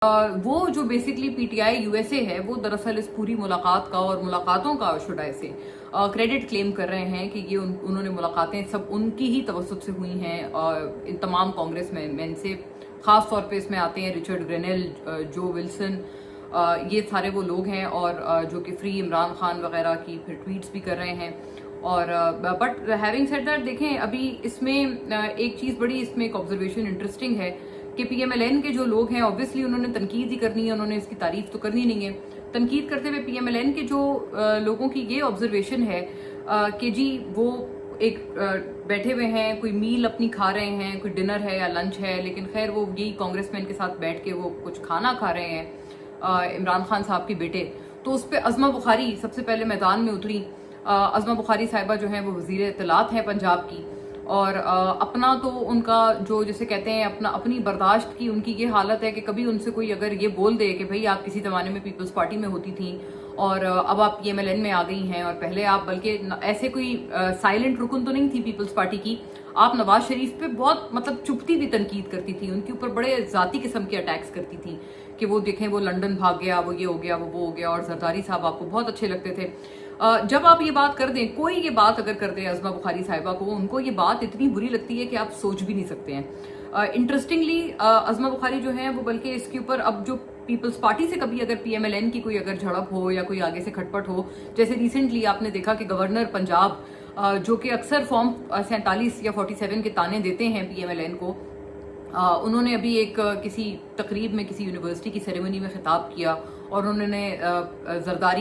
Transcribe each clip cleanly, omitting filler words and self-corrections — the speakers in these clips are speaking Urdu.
وہ جو basically P T I U S A ہے وہ دراصل اس پوری ملاقات کا اور ملاقاتوں کا شڈائے سے کریڈٹ کلیم کر رہے ہیں کہ یہ انہوں نے ملاقاتیں سب ان کی ہی توسط سے ہوئی ہیں. ان تمام کانگریس مین سے خاص طور پہ اس میں آتے ہیں ریچرڈ گرینل, جو ولسن, یہ سارے وہ لوگ ہیں اور جو کہ فری عمران خان وغیرہ کی پھر ٹویٹس بھی کر رہے ہیں. اور بٹ ہیونگ سیڈ دیٹ, دیکھیں ابھی اس میں ایک چیز بڑی اس میں ایک آبزرویشن انٹرسٹنگ ہے کہ پی ایم ایل این کے جو لوگ ہیں اوبویسلی انہوں نے تنقید ہی کرنی ہے, انہوں نے اس کی تعریف تو کرنی نہیں ہے. تنقید کرتے ہوئے پی ایم ایل این کے جو لوگوں کی یہ آبزرویشن ہے کہ جی وہ ایک بیٹھے ہوئے ہیں, کوئی میل اپنی کھا رہے ہیں, کوئی ڈنر ہے یا لنچ ہے, لیکن خیر وہ یہی کانگریس مین کے ساتھ بیٹھ کے وہ کچھ کھانا کھا رہے ہیں عمران خان صاحب کے بیٹے. تو اس پہ عظمہ بخاری سب سے پہلے میدان میں اتری. عظمہ بخاری صاحبہ جو ہیں وہ وزیر اطلاعات ہیں پنجاب کی, اور اپنا تو ان کا جو جسے کہتے ہیں اپنی برداشت کی ان کی یہ حالت ہے کہ کبھی ان سے کوئی اگر یہ بول دے کہ بھئی آپ کسی زمانے میں پیپلز پارٹی میں ہوتی تھیں اور اب آپ پی ایم ایل این میں آ گئی ہیں, اور پہلے آپ بلکہ ایسے کوئی سائلنٹ رکن تو نہیں تھی پیپلز پارٹی کی, آپ نواز شریف پہ بہت مطلب چپتی بھی تنقید کرتی تھی, ان کے اوپر بڑے ذاتی قسم کے اٹیکس کرتی تھی کہ وہ دیکھیں وہ لنڈن بھاگ گیا, وہ یہ ہو گیا, وہ ہو گیا, اور زرداری صاحب آپ کو بہت اچھے لگتے تھے. جب آپ یہ بات کر دیں, کوئی یہ بات اگر کر دیں عظمہ بخاری صاحبہ کو, ان کو یہ بات اتنی بری لگتی ہے کہ آپ سوچ بھی نہیں سکتے ہیں. انٹرسٹنگلی عظمہ بخاری جو ہیں وہ بلکہ اس کے اوپر اب جو پیپلز پارٹی سے کبھی اگر پی ایم ایل این کی کوئی اگر جھڑپ ہو یا کوئی آگے سے کھٹپٹ ہو, جیسے ریسنٹلی آپ نے دیکھا کہ گورنر پنجاب جو کہ اکثر فارم 47 یا 47 کے تانے دیتے ہیں پی ایم ایل این کو, انہوں نے ابھی ایک کسی تقریب میں کسی یونیورسٹی کی سیریمنی میں خطاب کیا اور انہوں نے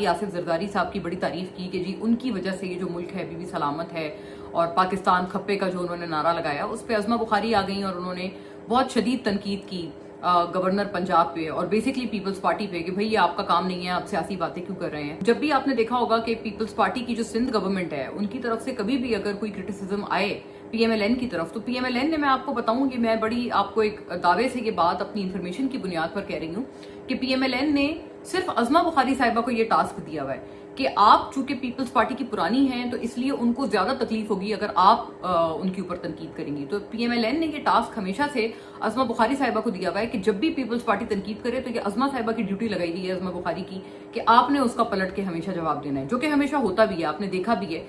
آصف زرداری صاحب کی بڑی تعریف کی کہ جی ان کی وجہ سے یہ جو ملک ہے ابھی بھی سلامت ہے, اور پاکستان کھپے کا جو انہوں نے نعرہ لگایا اس پہ عظمہ بخاری آ گئیں اور انہوں نے بہت شدید تنقید کی گورنر پنجاب پہ اور بیسکلی پیپلز پارٹی پہ کہ بھئی یہ آپ کا کام نہیں ہے, آپ سیاسی باتیں کیوں کر رہے ہیں. جب بھی آپ نے دیکھا ہوگا کہ پیپلز پارٹی کی جو سندھ گورنمنٹ ہے ان کی طرف سے کبھی بھی اگر کوئی کرٹیسزم آئے پی ایم ایل این کی طرف, تو پی ایم ایل این نے, میں آپ کو بتاؤں کہ میں بڑی آپ کو ایک دعوے سے یہ بات اپنی انفارمیشن کی بنیاد پر کہہ رہی ہوں کہ پی ایم ایل این نے صرف عظمہ بخاری صاحبہ کو یہ ٹاسک دیا ہوا ہے کہ آپ چونکہ پیپلز پارٹی کی پرانی ہیں تو اس لیے ان کو زیادہ تکلیف ہوگی اگر آپ ان کے اوپر تنقید کریں گی. تو پی ایم ایل این نے یہ ٹاسک ہمیشہ سے عظمہ بخاری صاحبہ کو دیا ہوا ہے کہ جب بھی پیپلز پارٹی تنقید کرے تو یہ عظمہ صاحبہ کی ڈیوٹی لگائی گئی ہے, عظمہ بخاری کی, کہ آپ نے اس کا پلٹ کے ہمیشہ جواب دینا ہے, جو کہ ہمیشہ ہوتا بھی ہے, آپ نے دیکھا بھی ہے.